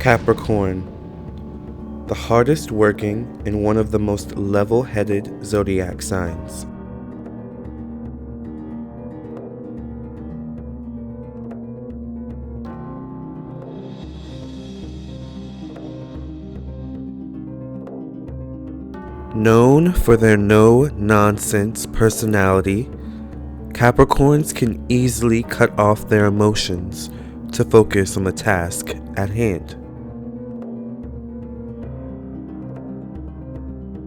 Capricorn, the hardest working and one of the most level-headed zodiac signs. Known for their no-nonsense personality, Capricorns can easily cut off their emotions to focus on the task at hand.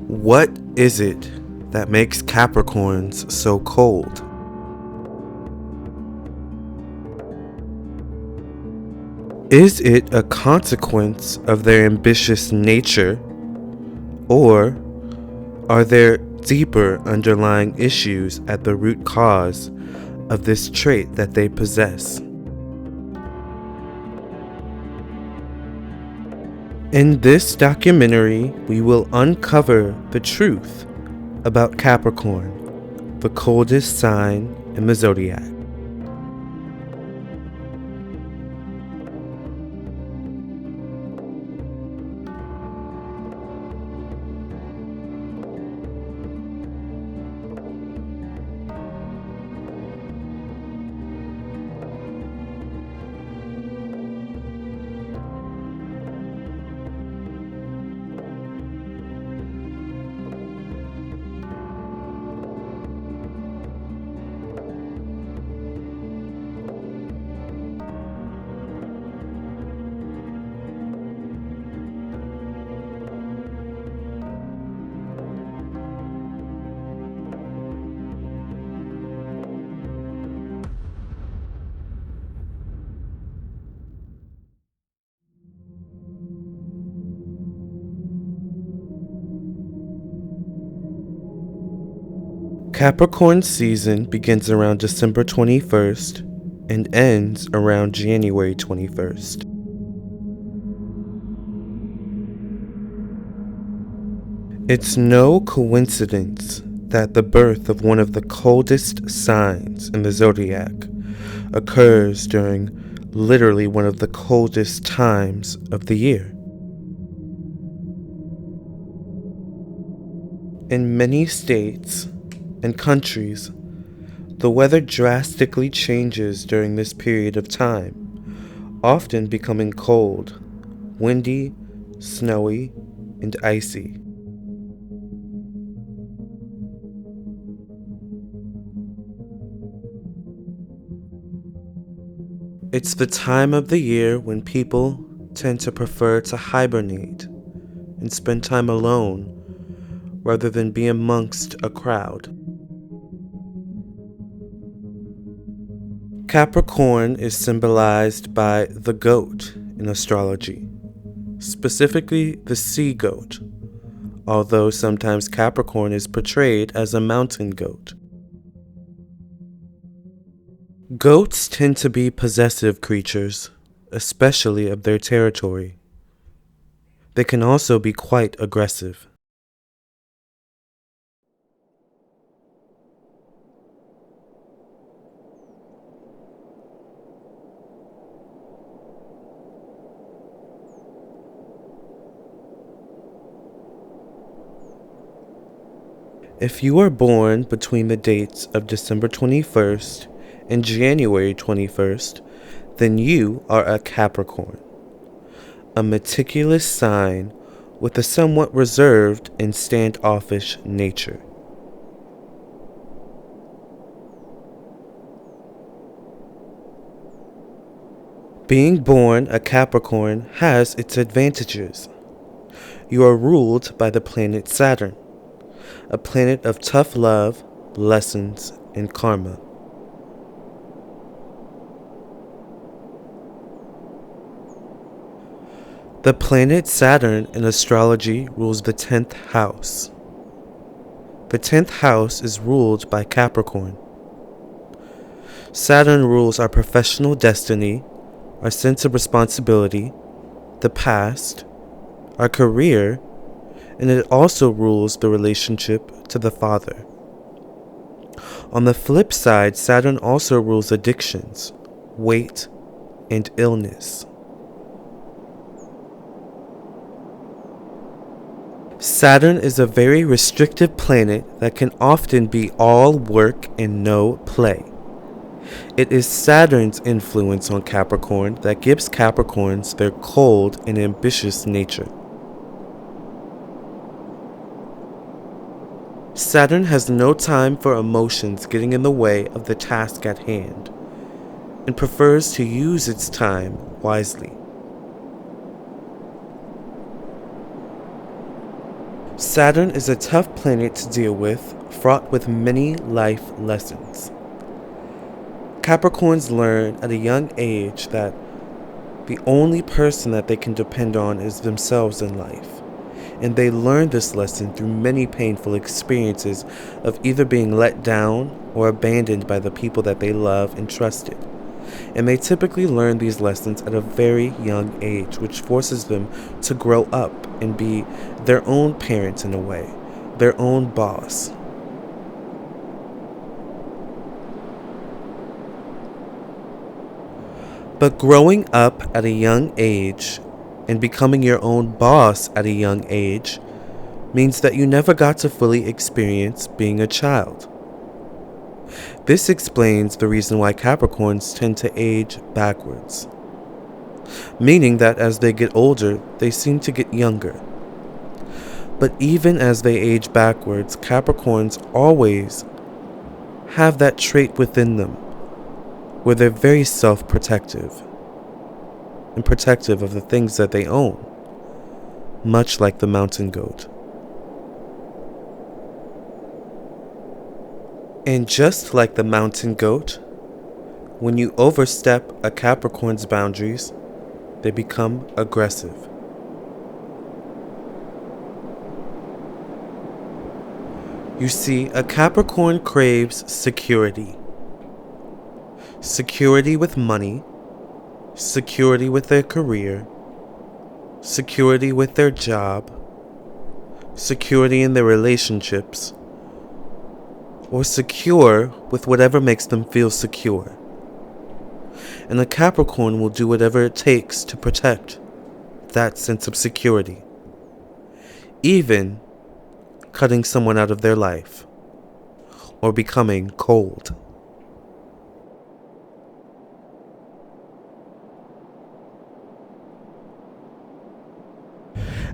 What is it that makes Capricorns so cold? Is it a consequence of their ambitious nature, or are there deeper underlying issues at the root cause of this trait that they possess? In this documentary, we will uncover the truth about Capricorn, the coldest sign in the zodiac. Capricorn season begins around December 21st and ends around January 21st. It's no coincidence that the birth of one of the coldest signs in the zodiac occurs during literally one of the coldest times of the year. In many states and countries, the weather drastically changes during this period of time, often becoming cold, windy, snowy, and icy. It's the time of the year when people tend to prefer to hibernate and spend time alone rather than be amongst a crowd. Capricorn is symbolized by the goat in astrology, specifically the sea goat, although sometimes Capricorn is portrayed as a mountain goat. Goats tend to be possessive creatures, especially of their territory. They can also be quite aggressive. If you are born between the dates of December 21st and January 21st, then you are a Capricorn, a meticulous sign with a somewhat reserved and standoffish nature. Being born a Capricorn has its advantages. You are ruled by the planet Saturn, a planet of tough love, lessons, and karma. The planet Saturn in astrology rules the 10th house. The 10th house is ruled by Capricorn. Saturn rules our professional destiny, our sense of responsibility, the past, our career, and it also rules the relationship to the father. On the flip side, Saturn also rules addictions, weight, and illness. Saturn is a very restrictive planet that can often be all work and no play. It is Saturn's influence on Capricorn that gives Capricorns their cold and ambitious nature. Saturn has no time for emotions getting in the way of the task at hand, and prefers to use its time wisely. Saturn is a tough planet to deal with, fraught with many life lessons. Capricorns learn at a young age that the only person that they can depend on is themselves in life, and they learn this lesson through many painful experiences of either being let down or abandoned by the people that they love and trusted. And they typically learn these lessons at a very young age, which forces them to grow up and be their own parents in a way, their own boss. But growing up at a young age and becoming your own boss at a young age means that you never got to fully experience being a child. This explains the reason why Capricorns tend to age backwards, meaning that as they get older, they seem to get younger. But even as they age backwards, Capricorns always have that trait within them where they're very self-protective and protective of the things that they own, much like the mountain goat. And just like the mountain goat, when you overstep a Capricorn's boundaries, they become aggressive. You see, a Capricorn craves security. Security with money, security with their career, security with their job, security in their relationships, or secure with whatever makes them feel secure. And a Capricorn will do whatever it takes to protect that sense of security, even cutting someone out of their life or becoming cold.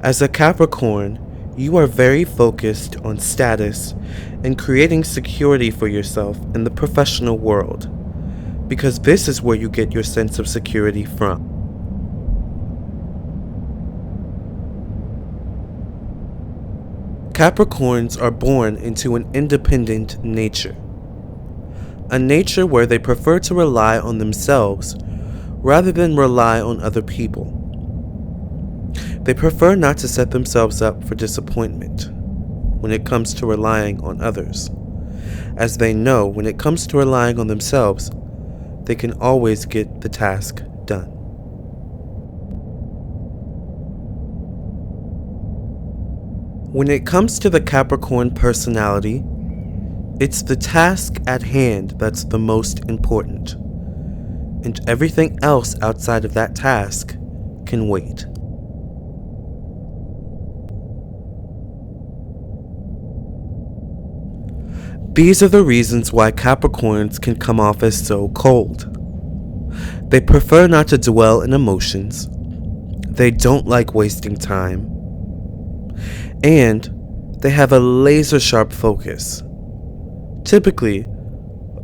As a Capricorn, you are very focused on status and creating security for yourself in the professional world, because this is where you get your sense of security from. Capricorns are born into an independent nature, a nature where they prefer to rely on themselves rather than rely on other people. They prefer not to set themselves up for disappointment when it comes to relying on others, as they know when it comes to relying on themselves, they can always get the task done. When it comes to the Capricorn personality, it's the task at hand that's the most important, and everything else outside of that task can wait. These are the reasons why Capricorns can come off as so cold. They prefer not to dwell in emotions. They don't like wasting time. And they have a laser-sharp focus. Typically,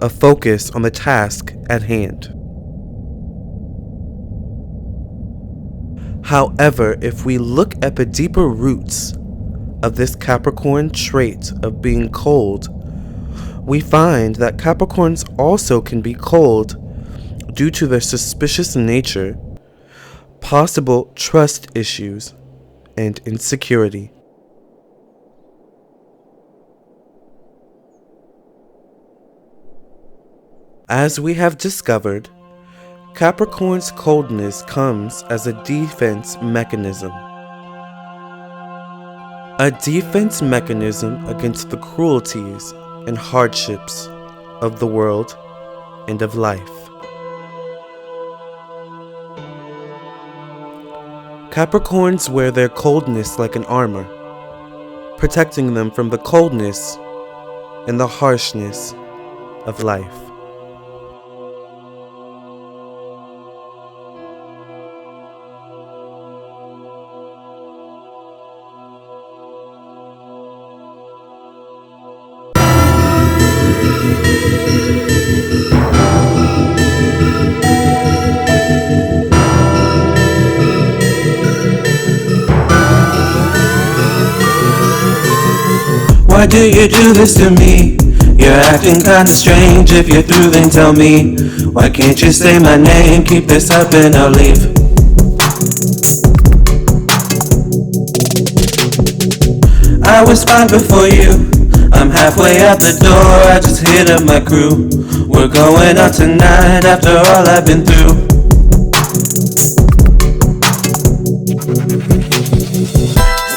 a focus on the task at hand. However, if we look at the deeper roots of this Capricorn trait of being cold, we find that Capricorns also can be cold due to their suspicious nature, possible trust issues, and insecurity. As we have discovered, Capricorn's coldness comes as a defense mechanism. A defense mechanism against the cruelties and hardships of the world and of life. Capricorns wear their coldness like an armor, protecting them from the coldness and the harshness of life. Why do you do this to me? You're acting kinda strange. If you're through, then tell me. Why can't you say my name? Keep this up and I'll leave. I was fine before you. I'm halfway out the door. I just hit up my crew. We're going out tonight after all I've been through.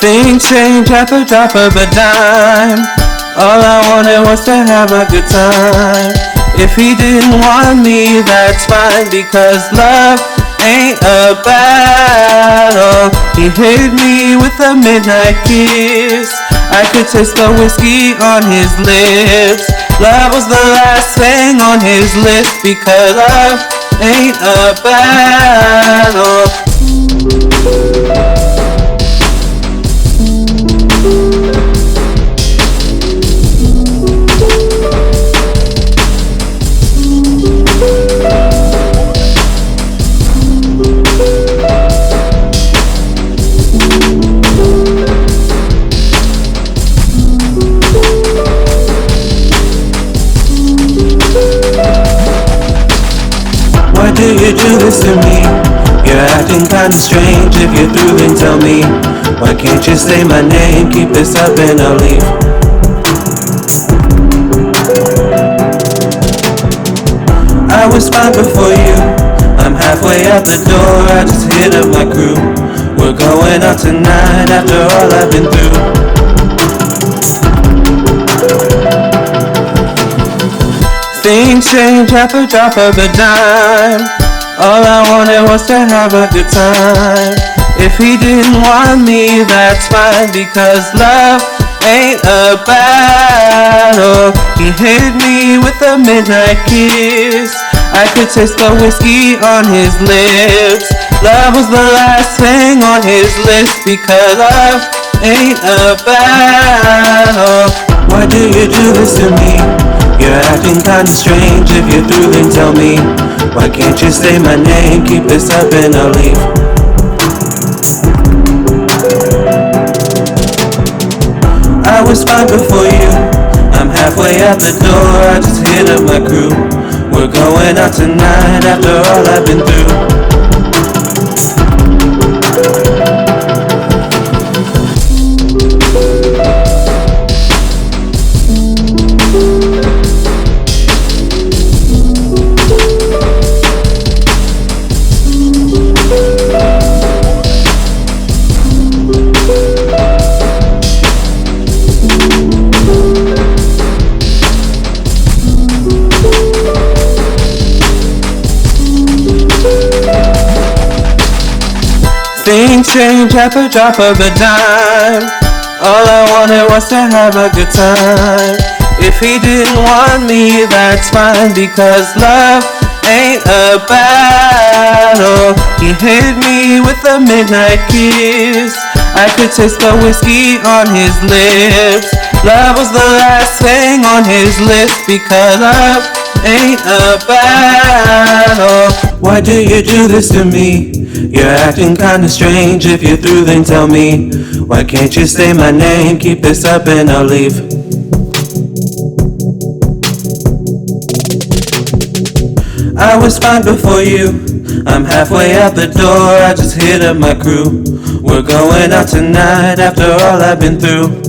Things change at the drop of a dime. All I wanted was to have a good time. If he didn't want me, that's fine, because love ain't a battle. He hit me with a midnight kiss. I could taste the whiskey on his lips. Love was the last thing on his list, because love ain't a battle. Why do you do this to me? You're acting kinda strange. If you're through, then tell me. Why can't you say my name? Keep this up and I'll leave. I was fine before you. I'm halfway out the door. I just hit up my crew. We're going out tonight after all I've been through. Things change at the drop of a dime. All I wanted was to have a good time. If he didn't want me, that's fine, because love ain't a battle. He hit me with a midnight kiss. I could taste the whiskey on his lips. Love was the last thing on his list, because love ain't a battle. Why do you do this to me? You're acting kinda strange. If you're through, then tell me. Why can't you say my name? Keep this up and I'll leave. I was fine before you. I'm halfway out the door. I just hit up my crew. We're going out tonight after all I've been through. Things change at the drop of a dime. All I wanted was to have a good time. If he didn't want me, that's fine, because love ain't a battle. He hit me with a midnight kiss. I could taste the whiskey on his lips. Love was the last thing on his list, because love ain't a battle. Why do you do this to me? You're acting kinda strange. If you're through, then tell me. Why can't you say my name? Keep this up and I'll leave. I was fine before you. I'm halfway out the door. I just hit up my crew. We're going out tonight after all I've been through.